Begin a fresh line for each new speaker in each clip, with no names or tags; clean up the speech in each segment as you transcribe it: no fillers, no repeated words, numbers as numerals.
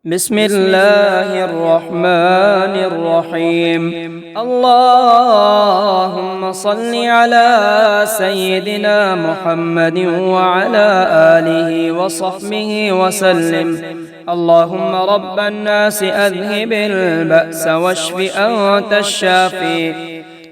بسم الله الرحمن الرحيم. اللهم صل على سيدنا محمد وعلى آله وصحبه وسلم. اللهم رب الناس أذهب البأس واشف أنت الشافي،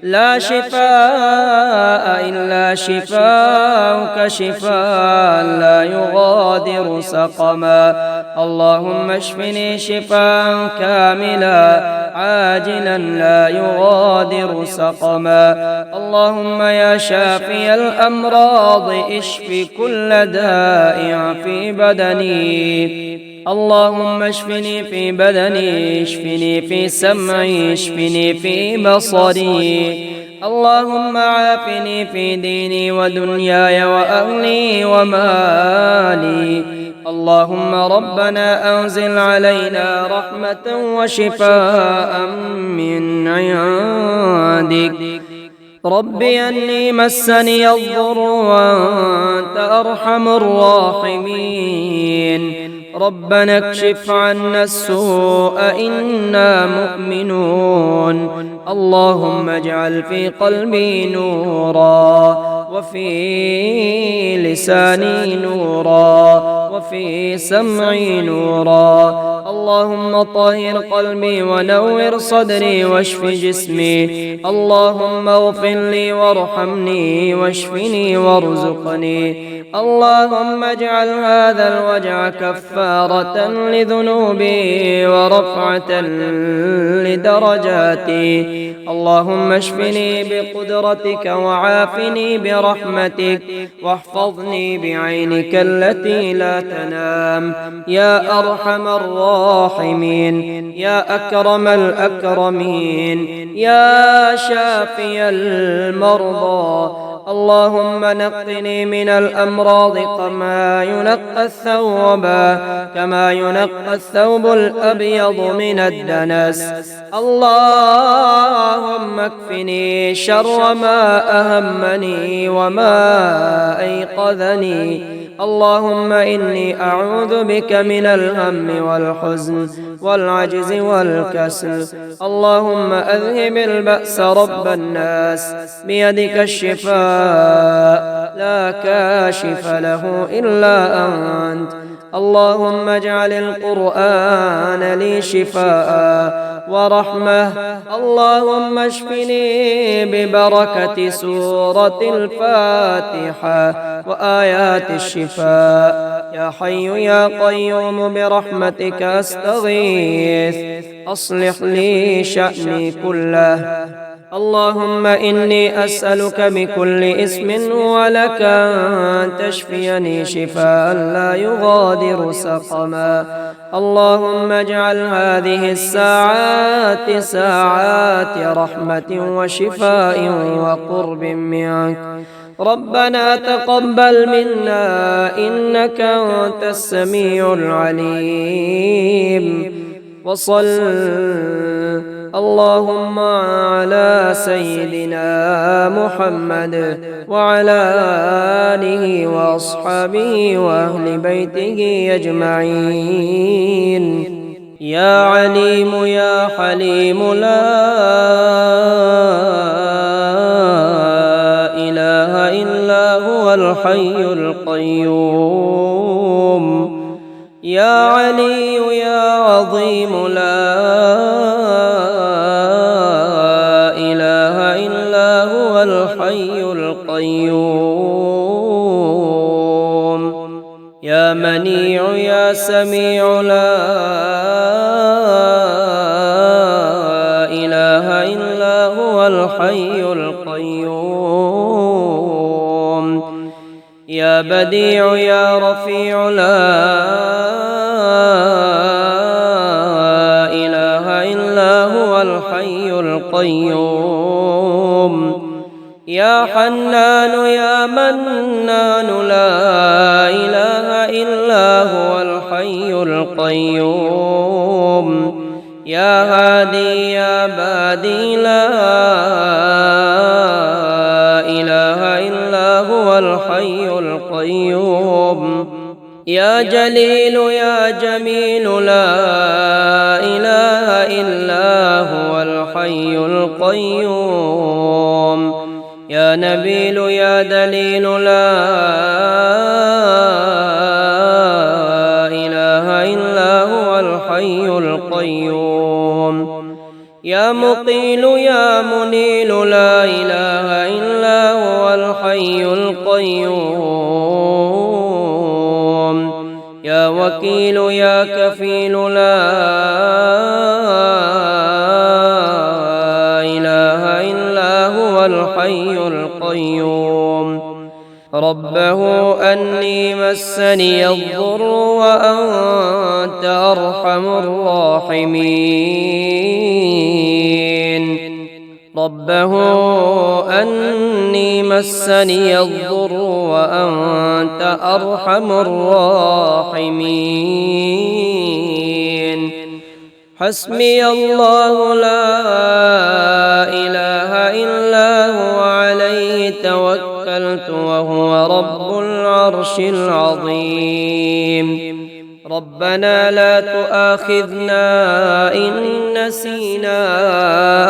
لا شفاء إلا شفاؤك، شفاء لا يغادر سقما. اللهم اشفني شفاء كاملا عاجلا لا يغادر سقما. اللهم يا شافي الأمراض اشف كل داء في بدني. اللهم اشفني في بدني، اشفني في سمعي، اشفني في بصري. اللهم عافني في ديني ودنياي وأهلي ومالي. اللهم ربنا أنزل علينا رحمة وشفاء من عندك. ربي أني مسني الضر وأنت أرحم الراحمين. ربنا اكشف عنا السوء إنا مؤمنون. اللهم اجعل في قلبي نورا، وفي لساني نورا، وفي سمعي نورا. اللهم طهر قلبي ونور صدري واشف جسمي. اللهم اغفر لي وارحمني واشفني وارزقني. اللهم اجعل هذا الوجع كفارة لذنوبي ورفعة لدرجاتي. اللهم اشفني بقدرتك وعافني برحمتك واحفظني بعينك التي لا تنام يا أرحم الراحمين، يا أكرم الأكرمين، يا شافي المرضى. اللهم نقني من الأمراض كما ينقى الثوب الأبيض من الدنس. اللهم اكفني شر ما أهمني وما أيقظني. اللهم إني أعوذ بك من الهم والحزن والعجز والكسل. اللهم أذهب البأس رب الناس، بيدك الشفاء لا كاشف له إلا أنت. اللهم اجعل القرآن لي شفاء ورحمة. اللهم اشفني ببركة سورة الفاتحة وآيات الشفاء. يا حي يا قيوم برحمتك أستغيث، أصلح لي شأني كله. اللهم إني أسألك بكل اسم هو لك أن تشفيني شفاء لا يغادر سقما. اللهم اجعل هذه الساعات ساعات رحمة وشفاء وقرب منك. ربنا تقبل منا إنك أنت السميع العليم. وصل اللهم على سيدنا محمد وعلى آله وأصحابه وأهل بيته أجمعين. يا عليم يا حليم لا إله إلا هو الحي القيوم. يا علي يا عظيم لا إله إلا هو الحي القيوم. يا منيع يا سميع لا إله إلا هو الحي القيوم. يا بديع يا رفيع لا إله إلا هو الحي القيوم. يا حنان يا منان لا إله إلا هو الحي القيوم. يا هادي يا بادي لا إله إلا هو الحي القيوم. يا جليل يا جميل لا إله إلا هو الحي القيوم يا نبيل يا دليل لا إله إلا هو الحي القيوم يا مقيل يا منيل لا إله إلا هو الحي القيوم يا وكيل يا كفيل لا إله إلا هو الحي القيوم ربه أني مسني الضر وأنت أرحم الراحمين ربه أني مسني الضر وأنت أرحم الراحمين حسبي الله لا إله إلا هو عليه توكلت وهو رب العرش العظيم ربنا لا تؤاخذنا إن نسينا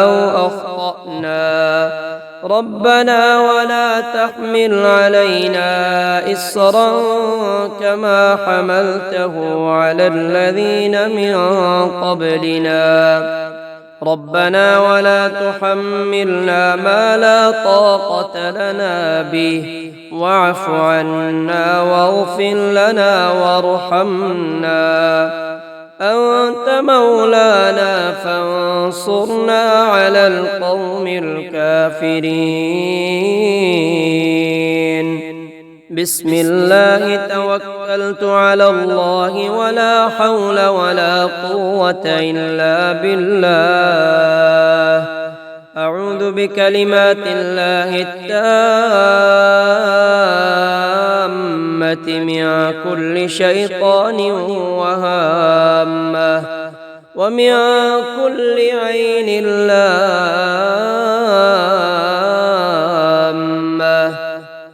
أو أخطأنا ربنا ولا تحمل علينا إصرا كما حملته على الذين من قبلنا ربنا ولا تحملنا ما لا طاقة لنا به واعف عنا واغفر لنا وارحمنا أنت مولانا فانصرنا على القوم الكافرين بسم الله توكلت على الله ولا حول ولا قوة إلا بالله أعوذ بكلمات الله التامة من كل شيطان وهامة ومن كل عين لامة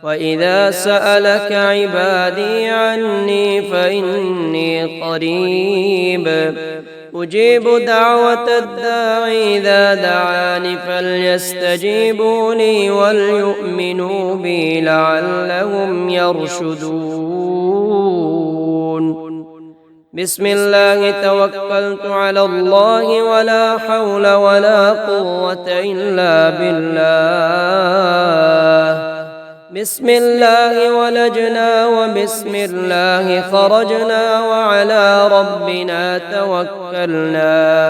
وإذا سألك عبادي عني فإني قريب أجيب دعوة الداعي إذا دعاني فليستجيبوا لي وليؤمنوا بي لعلهم يرشدون بسم الله توكلت على الله ولا حول ولا قوة إلا بالله بسم الله ولجنا وبسم الله خرجنا وعلى ربنا توكلنا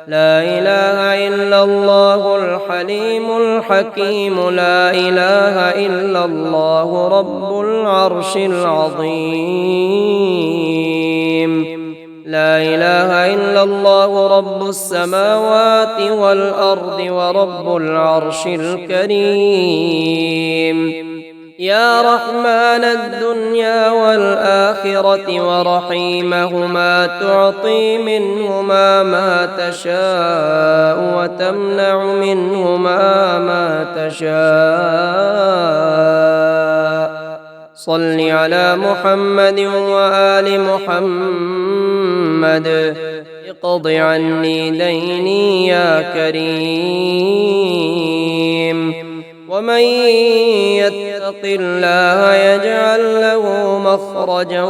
لا إله إلا الله الحليم الحكيم لا إله إلا الله رب العرش العظيم لا إله إلا الله رب السماوات والأرض ورب العرش الكريم يا رحمن الدنيا والآخرة ورحيمهما تعطي منهما ما تشاء وتمنع منهما ما تشاء صل على محمد وآل محمد اقض عني ديني يا كريم ومن يتق الله يجعل له مخرجا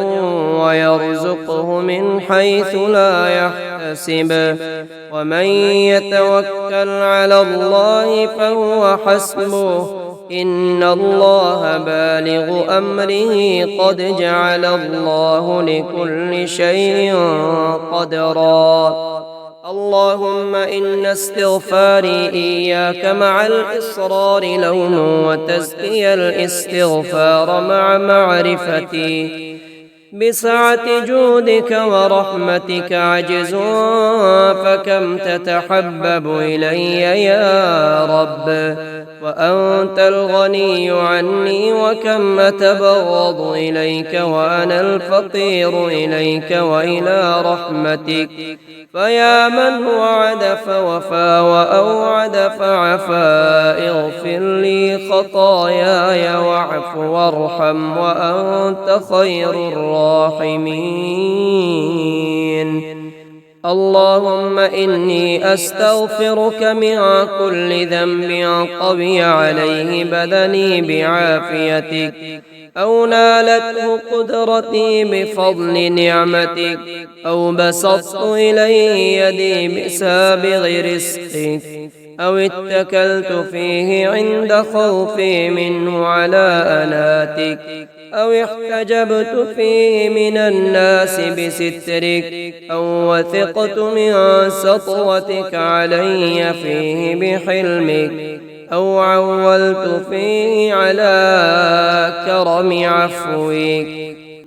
ويرزقه من حيث لا يحتسب ومن يتوكل على الله فهو حسبه إن الله بالغ أمره قد جعل الله لكل شيء قدرا اللهم إن استغفاري إياك مع الإصرار لوم وتزكي الاستغفار مع معرفتي بسعة جودك ورحمتك عجز فكم تتحبب إلي يا رب وأنت الغني عني، وكم أتبغض إليك وأنا الفقير إليك وإلى رحمتك. فيا من وعد فوفى وأوعد فعفا، اغفر لي خطاياي واعف وارحم وأنت خير الراحمين. اللهم إني أستغفرك من كل ذنب قوي عليه بدني بعافيتك، أو نالته قدرتي بفضل نعمتك، أو بسطت إليه يدي بسابغ رزقك، أو اتكلت فيه عند خوفي منه على أناتك، أو احتجبت فيه من الناس بسترك، أو وثقت من سطوتك علي فيه بحلمك، أو عولت فيه على كرم عفوك.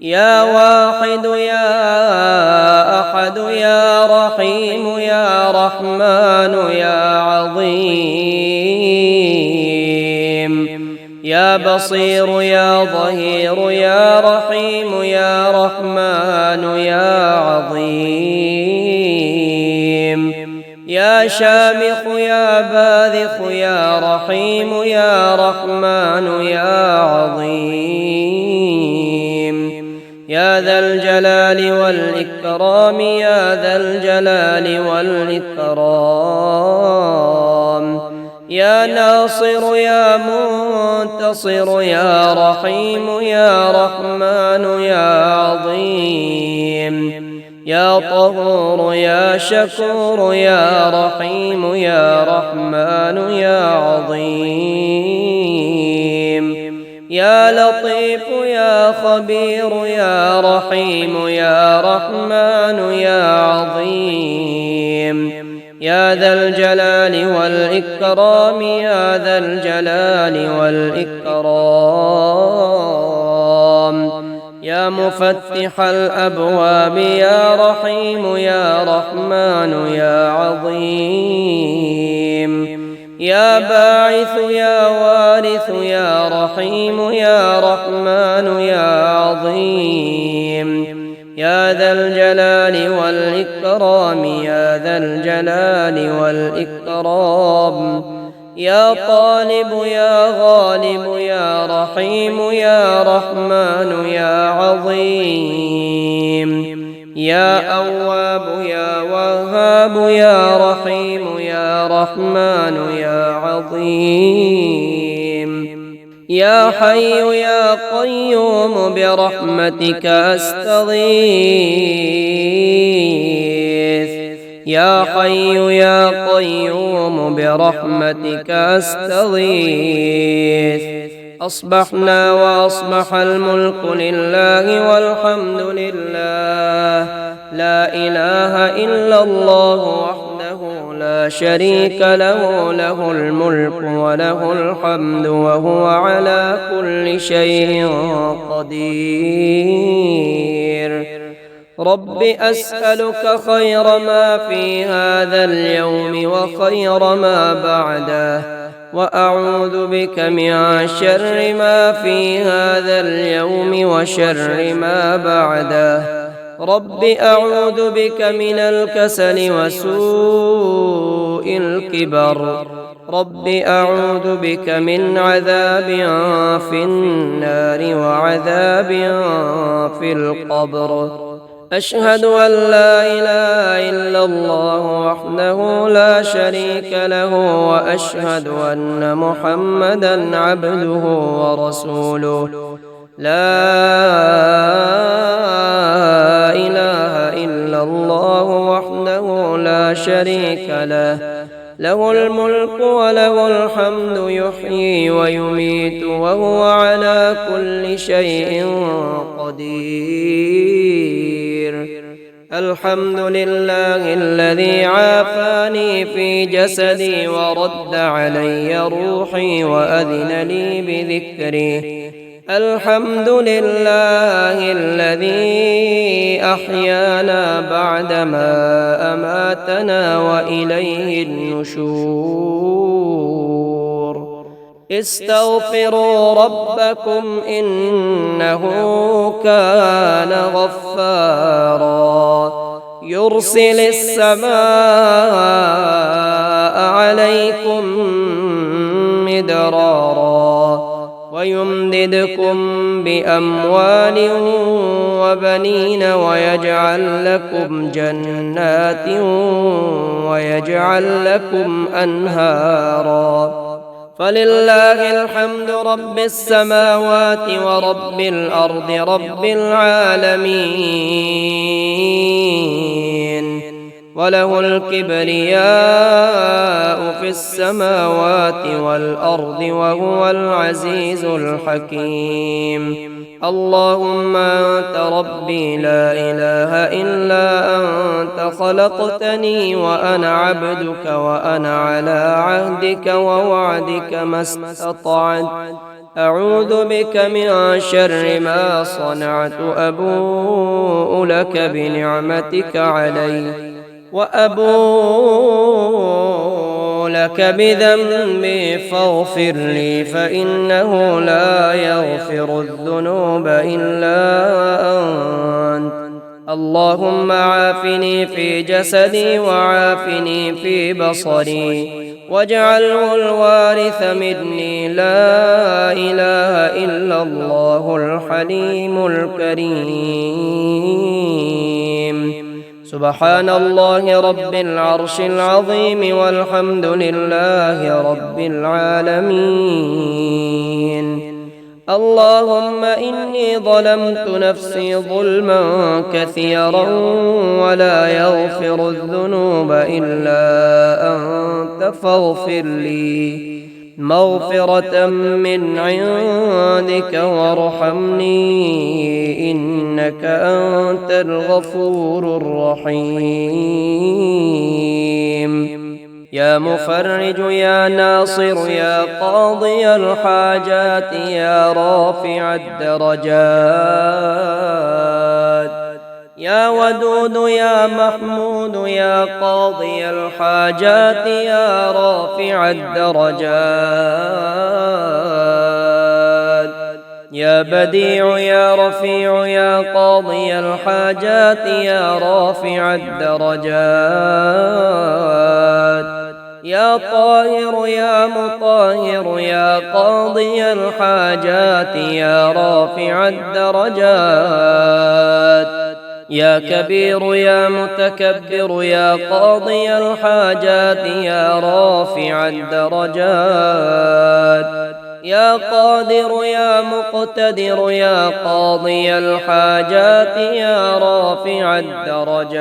يا واحد يا أحد يا رحيم يا رحمن يا عظيم، يا بصير يا ظهير يا رحيم يا رحمن يا عظيم، يا شامخ يا باذخ يا رحيم يا رحمن يا عظيم، يا ذا الجلال والإكرام يا ذا الجلال والإكرام، يا ناصر يا منتصر يا رحيم يا رحمن يا عظيم، يا طهور يا شكور يا رحيم يا رحمن يا عظيم، يا لطيف يا خبير يا رحيم يا رحمن يا عظيم، يا ذا الجلال والإكرام يا ذا الجلال والإكرام، يا مفتح الأبواب يا رحيم يا رحمن يا عظيم، يا باعث يا وارث يا رحيم يا رحمن يا عظيم، يا ذا الجلال والإكرام يا ذا الجلال والإكرام، يا طالب يا غالب يا رحيم يا رحمن يا عظيم، يا أواب يا وهاب يا رحيم يا رحمن يا عظيم، يا حي يا قيوم برحمتك أستغيث، يا حي يا قيوم برحمتك أستغيث. أصبحنا وأصبح الملك لله والحمد لله، لا إله إلا الله وحده لا شريك له، له الملك وله الحمد وهو على كل شيء قدير. رب أسألك خير ما في هذا اليوم وخير ما بعده، وأعوذ بك من شر ما في هذا اليوم وشر ما بعده. رب أعوذ بك من الكسل وسوء الكبر. رب أعوذ بك من عذاب في النار وعذاب في القبر. أشهد أن لا إله إلا الله وحده لا شريك له، وأشهد أن محمدًا عبده ورسوله. لا إله إلا الله وحده لا شريك له، له الملك وله الحمد يحيي ويميت وهو على كل شيء قدير. الحمد لله الذي عافاني في جسدي ورد علي روحي وأذن لي بذكره. الحمد لله الذي أحيانا بعدما أماتنا وإليه النشور. استغفروا ربكم إنه كان غفارا يرسل السماء عليكم مدرارا ويمددكم بأموال وبنين ويجعل لكم جنات ويجعل لكم أنهارا فلله الحمد رب السماوات ورب الأرض رب العالمين وله الكبرياء في السماوات والأرض وهو العزيز الحكيم اللهم أنت ربي لا إله إلا أنت خلقتني وأنا عبدك وأنا على عهدك ووعدك ما استطعت أعوذ بك من شر ما صنعت أبوء لك بنعمتك علي وأبوء لك بذنبي فاغفر لي فإنه لا يغفر الذنوب إلا أنت اللهم عافني في جسدي وعافني في بصري واجعله الوارث مني لا إله إلا الله الحليم الكريم سبحان الله رب العرش العظيم والحمد لله رب العالمين اللهم إني ظلمت نفسي ظلما كثيرا ولا يغفر الذنوب إلا أنت فاغفر لي مغفرة من عندك وارحمني إنك أنت الغفور الرحيم يا مفرج يا ناصر يا قاضي الحاجات يا رافع الدرجات يا ودود يا محمود يا قاضي الحاجات يا رافع الدرجات يا بديع يا رفيع يا قاضي الحاجات يا رافع الدرجات يا طاهر يا مطهر يا قاضي الحاجات يا رافع الدرجات يا كبير يا متكبر يا قاضي الحاجات يا رافع الدرجات يا قادر يا مقتدر يا قاضي الحاجات يا رافع الدرجات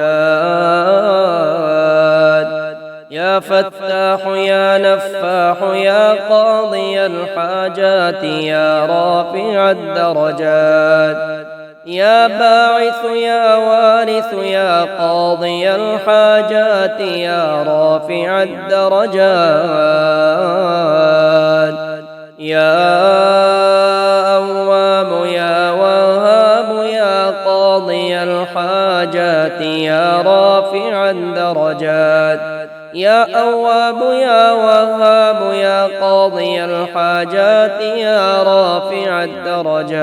يا فتاح يا نفاح يا قاضي الحاجات يا رافع الدرجات يا باعث يا وارث يا قاضي الحاجات يا رافع الدرجات يا أواب يا وهاب يا قاضي الحاجات يا رافع الدرجات يا أواب يا وهاب يا قاضي الحاجات يا رافع الدرجات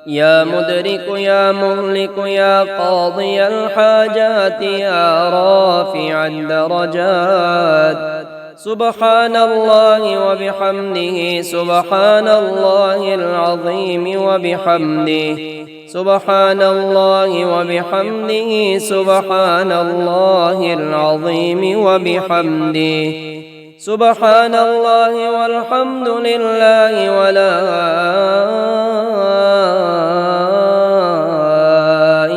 يا مدرك يا مهلك يا قاضي الحاجات يا رافع الدرجات سبحان الله وبحمده سبحان الله العظيم وبحمده سبحان الله وبحمده سبحان الله العظيم وبحمده سبحان الله والحمد لله ولا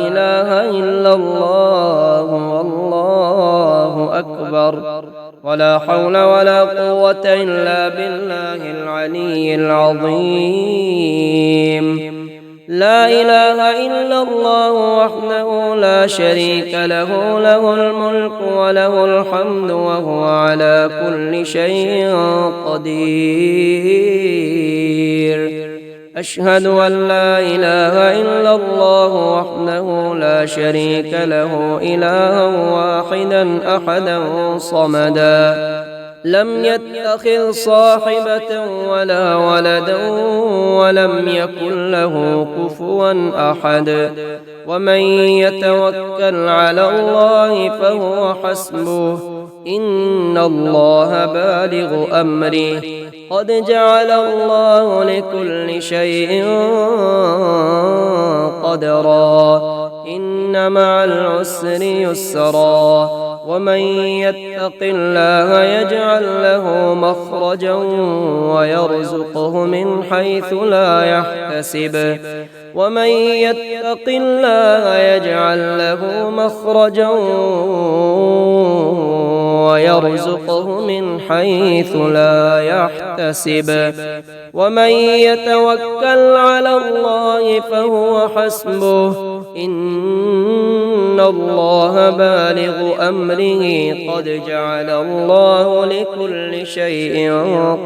إله إلا الله والله أكبر ولا حول ولا قوة إلا بالله العلي العظيم لا إله إلا الله وحده لا شريك له له الملك وله الحمد وهو على كل شيء قدير أشهد أن لا إله إلا الله وحده لا شريك له إلها واحدا أحدا صمدا لم يتخذ صاحبة ولا ولدا ولم يكن له كفوا أحد. ومن يتوكل على الله فهو حسبه إن الله بالغ أمره قد جعل الله لكل شيء قدرا إن مع العسر يسرا ومن يتق الله يجعل له مخرجا ويرزقه من حيث لا يحتسب ومن يتق الله يجعل له مخرجا ويرزقه من حيث لا يحتسب ومن يتوكل على الله فهو حسبه إن الله بالغ أمره قد جعل الله لكل شيء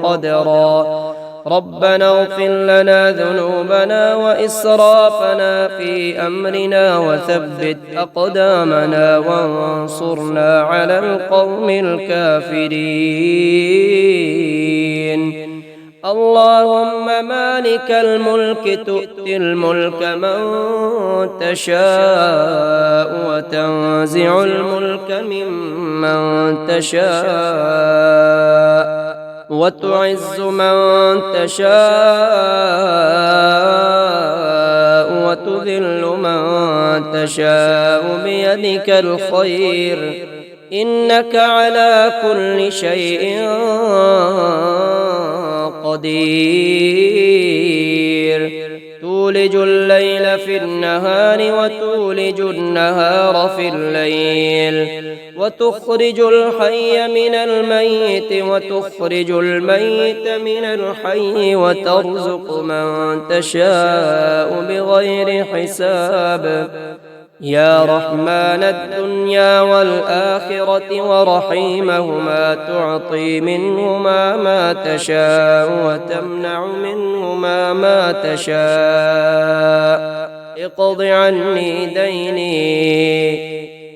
قدرا ربنا اغفر لنا ذنوبنا وإسرافنا في أمرنا وثبت أقدامنا وانصرنا على القوم الكافرين. اللهم مالك الملك تؤتي الملك من تشاء وتنزع الملك ممن تشاء وتعز من تشاء وتذل من تشاء بيدك الخير إنك على كل شيء قدير. تولج الليل في النهار وتولج النهار في الليل وتخرج الحي من الميت وتخرج الميت من الحي وترزق من تشاء بغير حساب. يا رحمن الدنيا والآخرة ورحيمهما تعطي منهما ما تشاء وتمنع منهما ما تشاء اقض عني ديني.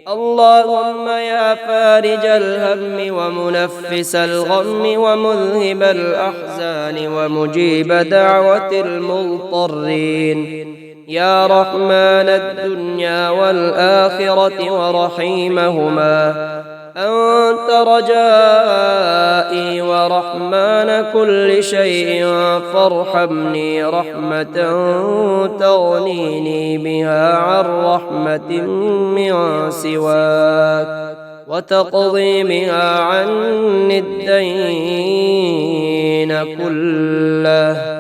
اللهم يا فارج الهم ومنفس الغم ومذهب الأحزان ومجيب دعوة المضطرين يا رحمن الدنيا والآخرة ورحيمهما أنت رجائي ورحمن كل شيء فارحمني رحمة تغنيني بها عن رحمة من سواك وتقضي بها عني الدين كله